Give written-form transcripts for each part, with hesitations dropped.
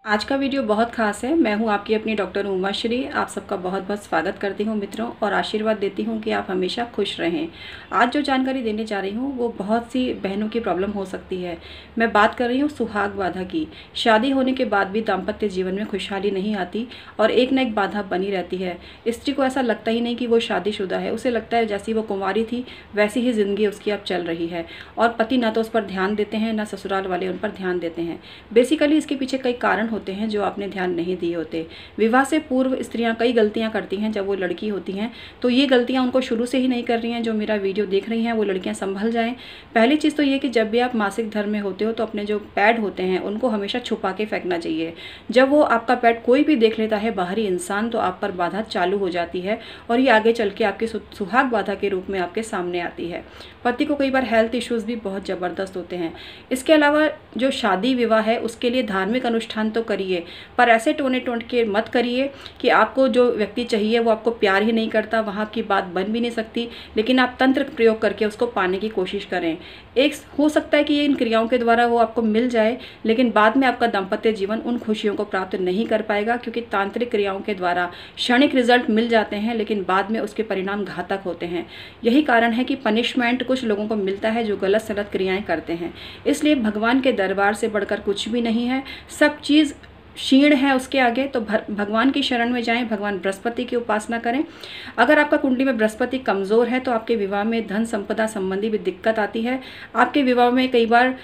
आज का वीडियो बहुत खास है। मैं हूं आपकी अपनी डॉक्टर उमाश्री। आप सबका बहुत बहुत स्वागत करती हूं मित्रों, और आशीर्वाद देती हूं कि आप हमेशा खुश रहें। आज जो जानकारी देने जा रही हूं वो बहुत सी बहनों की प्रॉब्लम हो सकती है। मैं बात कर रही हूं सुहाग बाधा की। शादी होने के बाद भी दाम्पत्य जीवन में खुशहाली नहीं आती और एक न एक बाधा बनी रहती है। स्त्री को ऐसा लगता ही नहीं कि वो शादीशुदा है, उसे लगता है जैसी वो कुंवारी थी वैसी ही ज़िंदगी उसकी अब चल रही है, और पति ना तो उस पर ध्यान देते हैं, ना ससुराल वाले उन पर ध्यान देते हैं। बेसिकली इसके पीछे कई कारण होते हैं जो आपने ध्यान नहीं दिए होते। विवाह से पूर्व स्त्रियां कई गलतियां करती हैं जब वो लड़की होती हैं, तो ये गलतियां उनको शुरू से ही नहीं कर रही हैं। जो मेरा वीडियो देख रही हैं वो लड़कियां संभल जाएं। पहली चीज़ तो ये कि जब भी आप मासिक धर्म में होते हो तो अपने जो पैड होते हैं उनको हमेशा छुपा के फेंकना चाहिए। जब वो आपका पैड कोई भी देख लेता है बाहरी इंसान, तो आप पर बाधा चालू हो जाती है और ये आगे चल के आपके सुहाग बाधा के रूप में आपके सामने आती है। पति को कई बार हेल्थ इश्यूज़ भी बहुत ज़बरदस्त होते हैं। इसके अलावा जो शादी विवाह है उसके लिए धार्मिक अनुष्ठान तो करिए, पर ऐसे टोने टोट के मत करिए कि आपको जो व्यक्ति चाहिए वो आपको प्यार ही नहीं करता, वहाँ की बात बन भी नहीं सकती, लेकिन आप तंत्र प्रयोग करके उसको पाने की कोशिश करें। एक हो सकता है कि इन क्रियाओं के द्वारा वो आपको मिल जाए, लेकिन बाद में आपका दाम्पत्य जीवन उन खुशियों को प्राप्त नहीं कर पाएगा, क्योंकि तांत्रिक क्रियाओं के द्वारा क्षणिक रिजल्ट मिल जाते हैं लेकिन बाद में उसके परिणाम घातक होते हैं। यही कारण है कि पनिशमेंट कुछ लोगों को मिलता है जो गलत सलत क्रियाएं करते हैं। इसलिए भगवान के दरबार से बढ़कर कुछ भी नहीं है, सब चीज़ क्षीण है उसके आगे। तो भगवान की शरण में जाएं, भगवान बृहस्पति की उपासना करें। अगर आपका कुंडली में बृहस्पति कमज़ोर है तो आपके विवाह में धन संपदा संबंधी भी दिक्कत आती है। आपके विवाह में कई बार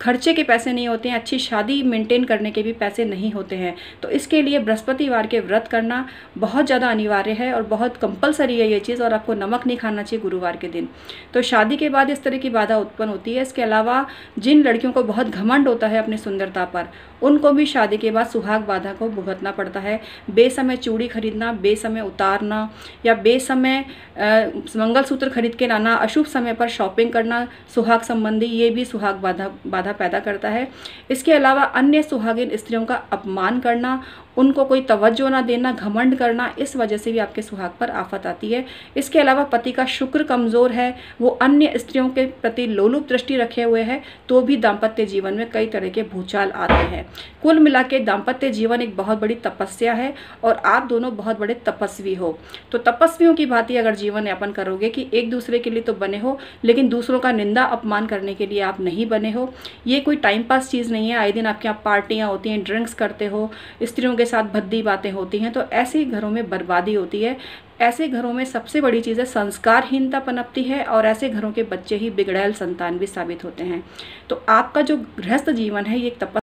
खर्चे के पैसे नहीं होते हैं, अच्छी शादी मेंटेन करने के भी पैसे नहीं होते हैं। तो इसके लिए बृहस्पतिवार के व्रत करना बहुत ज़्यादा अनिवार्य है और बहुत कंपलसरी है ये चीज़, और आपको नमक नहीं खाना चाहिए गुरुवार के दिन। तो शादी के बाद इस तरह की बाधा उत्पन्न होती है। इसके अलावा जिन लड़कियों को बहुत घमंड होता है अपनी सुंदरता पर, उनको भी शादी के बाद सुहाग बाधा को भुगतना पड़ता है। बेसमय चूड़ी खरीदना, बेसमय उतारना, या बेसमय मंगलसूत्र खरीद के लाना, अशुभ समय पर शॉपिंग करना सुहाग संबंधी, ये भी सुहाग बाधा पैदा करता है। इसके अलावा अन्य सुहागिन स्त्रियों का अपमान करना, उनको कोई तवज्जो ना देना, घमंड करना, इस वजह से भी आपके सुहाग पर आफत आती है। इसके अलावा पति का शुक्र कमज़ोर है, वो अन्य स्त्रियों के प्रति लोलुप दृष्टि रखे हुए है, तो भी दाम्पत्य जीवन में कई तरह के भूचाल आते हैं। कुल मिला के दाम्पत्य जीवन एक बहुत बड़ी तपस्या है और आप दोनों बहुत बड़े तपस्वी हो। तो तपस्वियों की भांति अगर जीवन यापन करोगे कि एक दूसरे के लिए तो बने हो लेकिन दूसरों का निंदा अपमान करने के लिए आप नहीं बने हो, ये कोई टाइम पास चीज़ नहीं है। आए दिन आपके यहाँ पार्टियाँ होती हैं, ड्रिंक्स करते हो, स्त्रियों के साथ भद्दी बातें होती हैं, तो ऐसे घरों में बर्बादी होती है। ऐसे घरों में सबसे बड़ी चीज़ है संस्कारहीनता पनपती है, और ऐसे घरों के बच्चे ही बिगड़ैल संतान भी साबित होते हैं। तो आपका जो गृहस्थ जीवन है ये एक